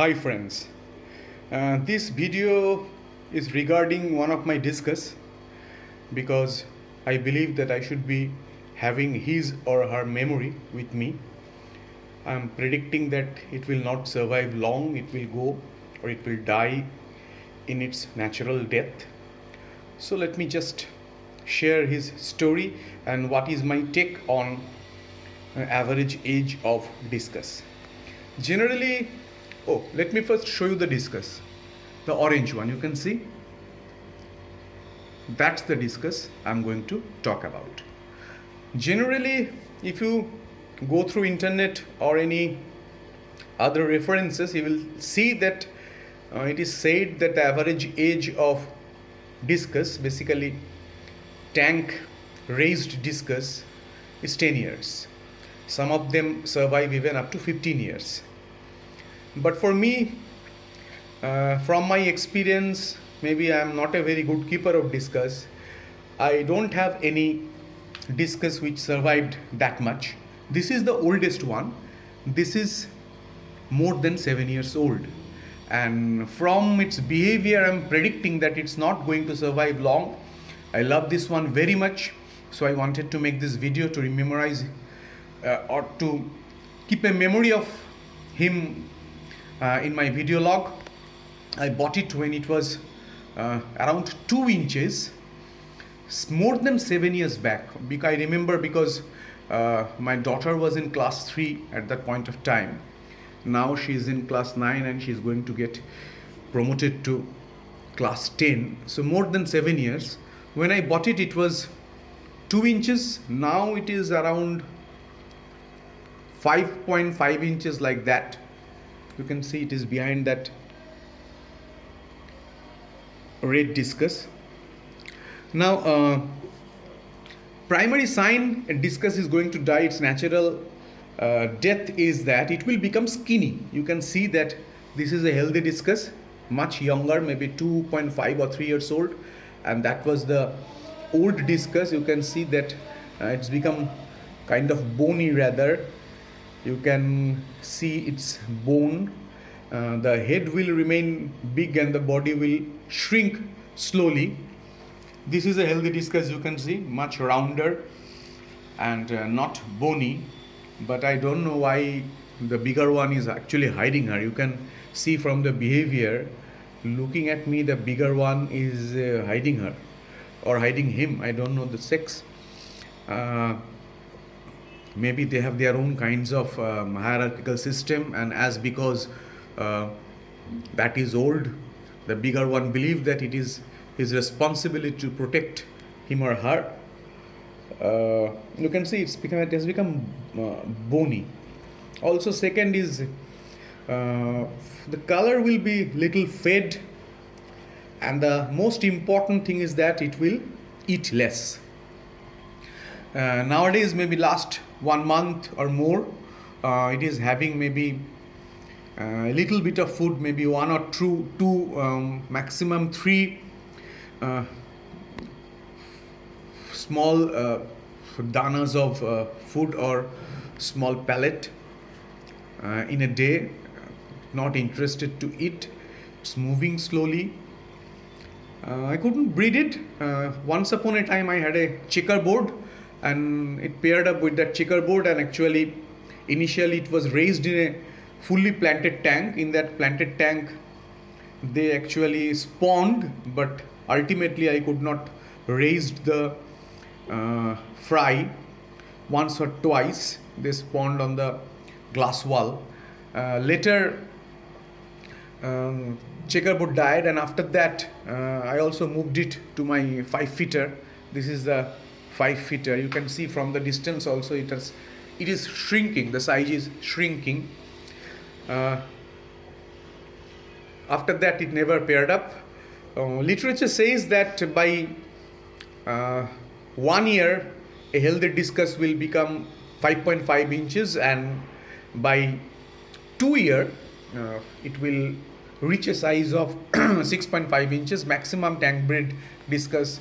Hi friends, this video is regarding one of my discus because I believe that I should be having his or her memory with me. I am predicting that it will not survive long, it will go or it will die in its natural death. So let me just share his story and what is my take on average age of discus. Generally, let me first show you the discus, the orange one. You can see that's the discus I'm going to talk about. Generally, if you go through internet or any other references, you will see that it is said that the average age of discus, basically tank raised discus, is 10 years. Some of them survive even up to 15 years. But for me, from my experience, maybe I am not a very good keeper of discus. I don't have any discus which survived that much. This is the oldest one. This is more than 7 years old. And from its behavior, I am predicting that it's not going to survive long. I love this one very much. So I wanted to make this video to memorize or to keep a memory of him in my video log. I bought it when it was around 2 inches, more than 7 years back. I remember because my daughter was in class 3 at that point of time. Now she is in class 9 and she is going to get promoted to class 10. So more than 7 years. When I bought it, it was 2 inches. Now it is around 5.5 inches, like that. You can see it is behind that red discus. Now, primary sign a discus is going to die, its natural death, is that it will become skinny. You can see that this is a healthy discus, much younger, maybe 2.5 or 3 years old, and that was the old discus. You can see that it's become kind of bony rather. You can see its bone. The head will remain big and the body will shrink slowly. This is a healthy discus, you can see, much rounder and not bony. But I don't know why the bigger one is actually hiding her. You can see from the behavior, looking at me, the bigger one is hiding her or hiding him. I don't know the sex. Maybe they have their own kinds of hierarchical system, and as because that is old, the bigger one believes that it is his responsibility to protect him or her. You can see it has become bony. Also, second is the color will be little fade, and the most important thing is that it will eat less. Nowadays, maybe last 1 month or more, it is having maybe a little bit of food, maybe 1 or 2, maximum 3 small danas of food or small pellet in a day. Not interested to eat. It's moving slowly. I couldn't breed it. Once upon a time I had a checkerboard and it paired up with that checkerboard, and actually initially it was raised in a fully planted tank. In that planted tank they actually spawned, but ultimately I could not raise the fry. Once or twice they spawned on the glass wall. Later checkerboard died, and after that I also moved it to my 5-feeder. This is the 5-feeder. You can see from the distance also it is shrinking. The size is shrinking. After that it never paired up. Literature says that by 1 year a healthy discus will become 5.5 inches, and by 2 years it will reach a size of 6.5 inches. Maximum tank bred discus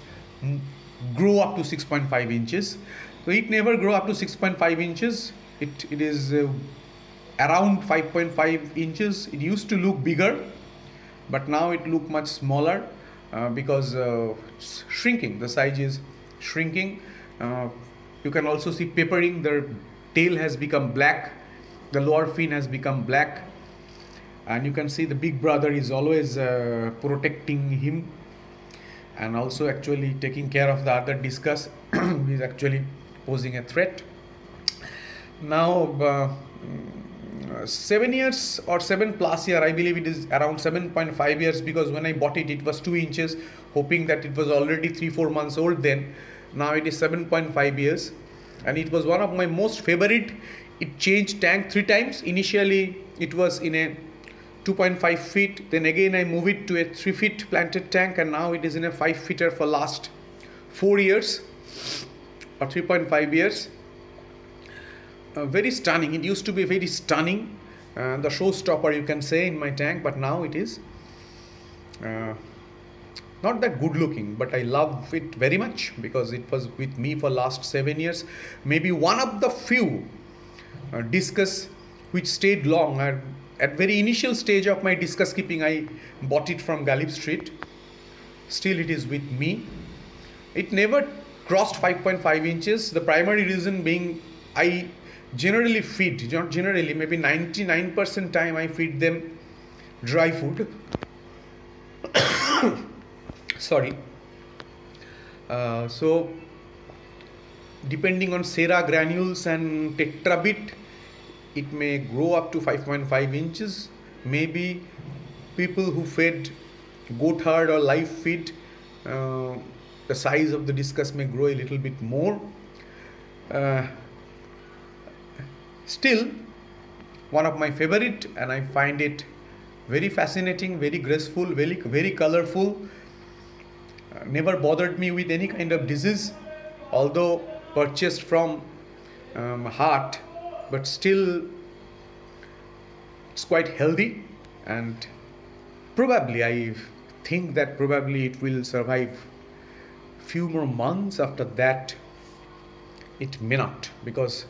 grow up to 6.5 inches. So it never grow up to 6.5 inches. It is around 5.5 inches. It used to look bigger, but now it look much smaller because it's shrinking. The size is shrinking. You can also see peppering. The tail has become black. The lower fin has become black, and you can see the big brother is always protecting him, and also actually taking care of the other discus. He is actually posing a threat. Now 7 years or 7+ year, I believe it is around 7.5 years, because when I bought it, it was 2 inches, hoping that it was already 3-4 months old then. Now it is 7.5 years, and it was one of my most favorite. It changed tank 3 times. Initially it was in a 2.5 feet, then again I moved it to a 3 feet planted tank, and now it is in a 5 feeter for last 4 years or 3.5 years. Very stunning. It used to be very stunning, the showstopper, you can say, in my tank, but now it is not that good looking, but I love it very much because it was with me for last 7 years. Maybe one of the few discus which stayed long. At very initial stage of my discus keeping, I bought it from Galip Street. Still it is with me. It never crossed 5.5 inches. The primary reason being, I generally feed, not generally, maybe 99% time I feed them dry food. Sorry. So depending on Sera granules and tetrabit, it may grow up to 5.5 inches. Maybe people who fed goat herd or live feed, the size of the discus may grow a little bit more. Still one of my favorite, and I find it very fascinating, very graceful, very colorful. Never bothered me with any kind of disease, although purchased from Heart, but still it's quite healthy, and probably I think that probably it will survive few more months. After that it may not, because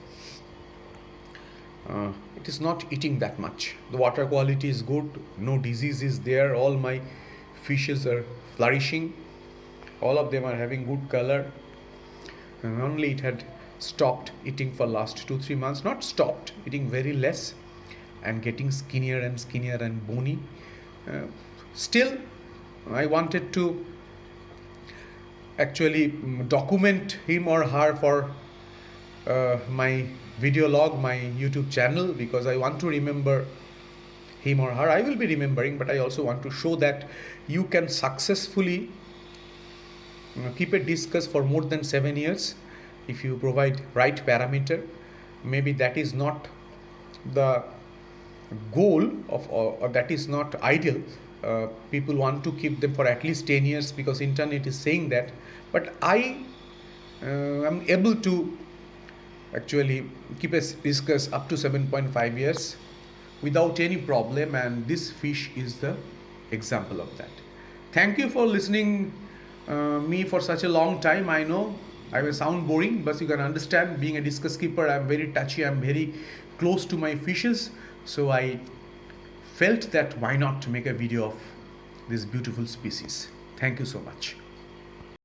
it is not eating that much. The water quality is good, no disease is there, all my fishes are flourishing, all of them are having good color, and only it had stopped eating for last 2-3 months. Not stopped eating, very less, and getting skinnier and bony. Still I wanted to actually document him or her for my video log, my YouTube channel, because I want to remember him or her. I will be remembering, but I also want to show that you can successfully keep a discus for more than 7 years if you provide right parameter. Maybe that is not the goal of, or that is not ideal. People want to keep them for at least 10 years because internet is saying that, but I am able to actually keep a discus up to 7.5 years without any problem, and this fish is the example of that. Thank you for listening me for such a long time. I know I will sound boring, but you can understand, being a discus keeper, I'm very touchy, I'm very close to my fishes, so I felt that why not to make a video of this beautiful species. Thank you so much.